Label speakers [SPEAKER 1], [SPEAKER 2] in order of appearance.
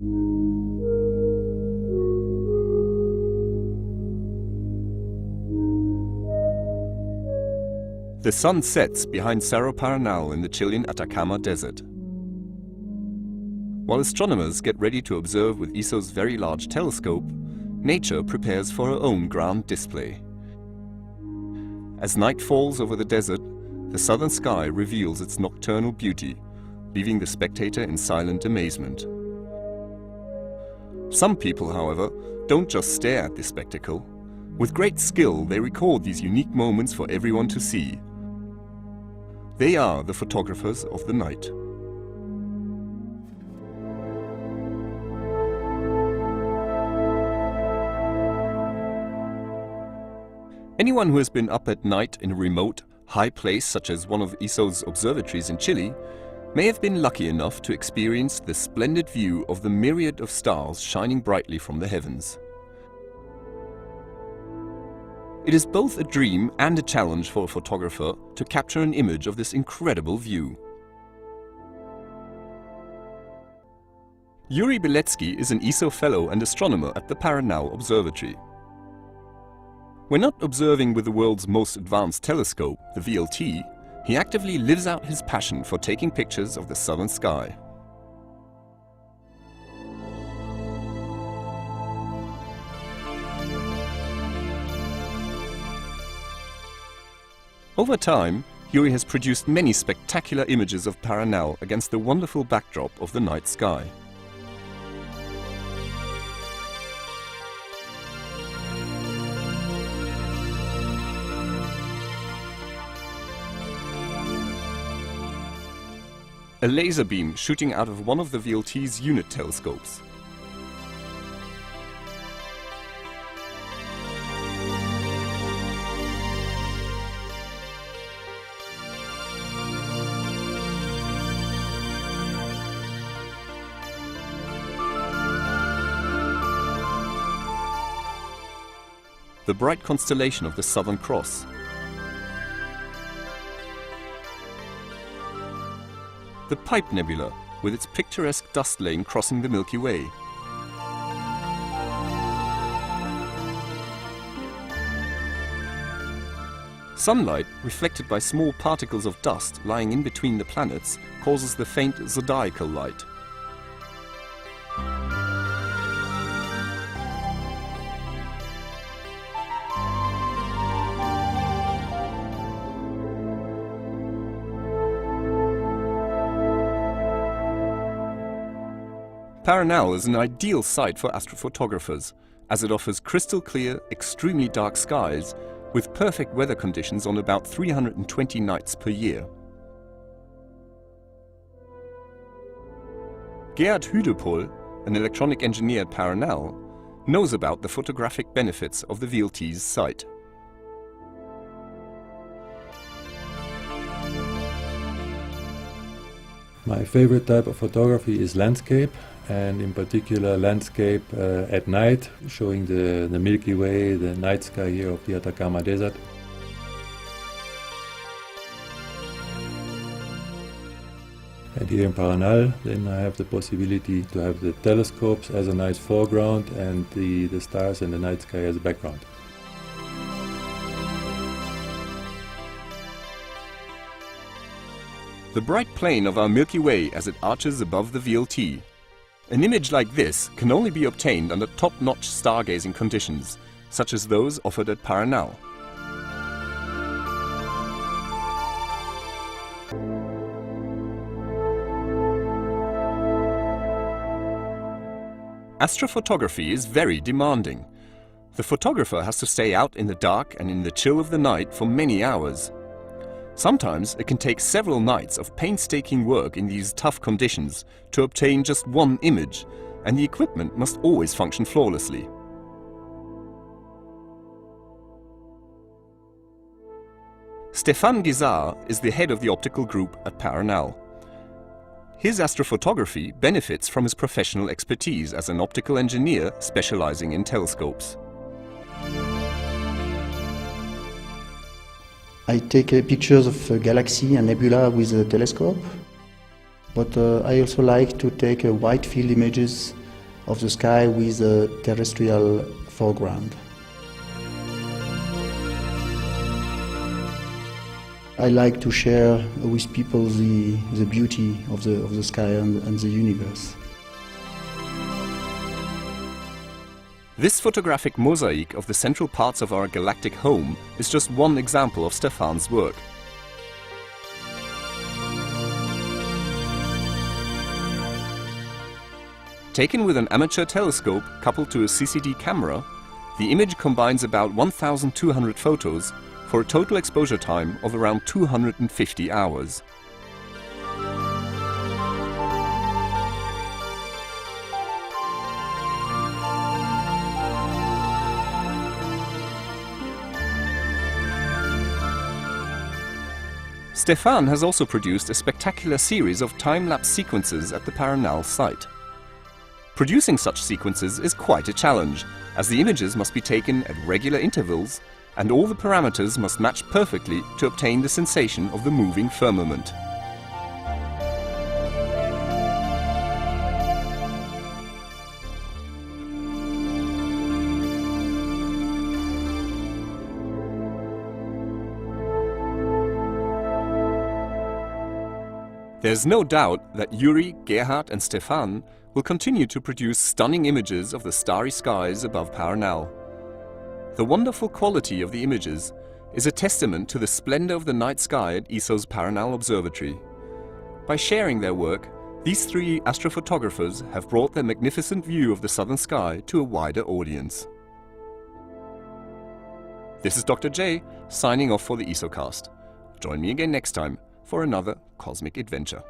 [SPEAKER 1] The sun sets behind Cerro Paranal in the Chilean Atacama Desert. While astronomers get ready to observe with ESO's very large telescope, nature prepares for her own grand display. As night falls over the desert, the southern sky reveals its nocturnal beauty, leaving the spectator in silent amazement. Some people, however, don't just stare at this spectacle. With great skill, they record these unique moments for everyone to see. They are the photographers of the night. Anyone who has been up at night in a remote, high place such as one of ESO's observatories in Chile may have been lucky enough to experience the splendid view of the myriad of stars shining brightly from the heavens. It is both a dream and a challenge for a photographer to capture an image of this incredible view. Yuri Beletsky is an ESO fellow and astronomer at the Paranal Observatory. When not observing with the world's most advanced telescope, the VLT, he actively lives out his passion for taking pictures of the southern sky. Over time, Yuri has produced many spectacular images of Paranal against the wonderful backdrop of the night sky. A laser beam shooting out of one of the VLT's unit telescopes. The bright constellation of the Southern Cross. The Pipe Nebula, with its picturesque dust lane crossing the Milky Way. Sunlight, reflected by small particles of dust lying in between the planets, causes the faint zodiacal light. Paranal is an ideal site for astrophotographers, as it offers crystal clear, extremely dark skies with perfect weather conditions on about 320 nights per year. Gerhard Hüdepohl, an electronic engineer at Paranal, knows about the photographic benefits of the VLT's site.
[SPEAKER 2] My favorite type of photography is landscape, and in particular landscape at night, showing the Milky Way, the night sky here of the Atacama Desert. And here in Paranal, then I have the possibility to have the telescopes as a nice foreground and the stars and the night sky as a background.
[SPEAKER 1] The bright plane of our Milky Way as it arches above the VLT. An image like this can only be obtained under top-notch stargazing conditions, such as those offered at Paranal. Astrophotography is very demanding. The photographer has to stay out in the dark and in the chill of the night for many hours. Sometimes it can take several nights of painstaking work in these tough conditions to obtain just one image, and the equipment must always function flawlessly. Stefan Gizar is the head of the optical group at Paranal. His astrophotography benefits from his professional expertise as an optical engineer specializing in telescopes.
[SPEAKER 3] I take pictures of a galaxy and nebula with a telescope, but I also like to take wide field images of the sky with a terrestrial foreground. I like to share with people the beauty of the sky and the universe.
[SPEAKER 1] This photographic mosaic of the central parts of our galactic home is just one example of Stéphane's work. Taken with an amateur telescope coupled to a CCD camera, the image combines about 1,200 photos for a total exposure time of around 250 hours. Stéphane has also produced a spectacular series of time-lapse sequences at the Paranal site. Producing such sequences is quite a challenge, as the images must be taken at regular intervals and all the parameters must match perfectly to obtain the sensation of the moving firmament. There's no doubt that Yuri, Gerhard and Stéphane will continue to produce stunning images of the starry skies above Paranal. The wonderful quality of the images is a testament to the splendor of the night sky at ESO's Paranal Observatory. By sharing their work, these three astrophotographers have brought their magnificent view of the southern sky to a wider audience. This is Dr. J, signing off for the ESOcast. Join me again next time for another cosmic adventure.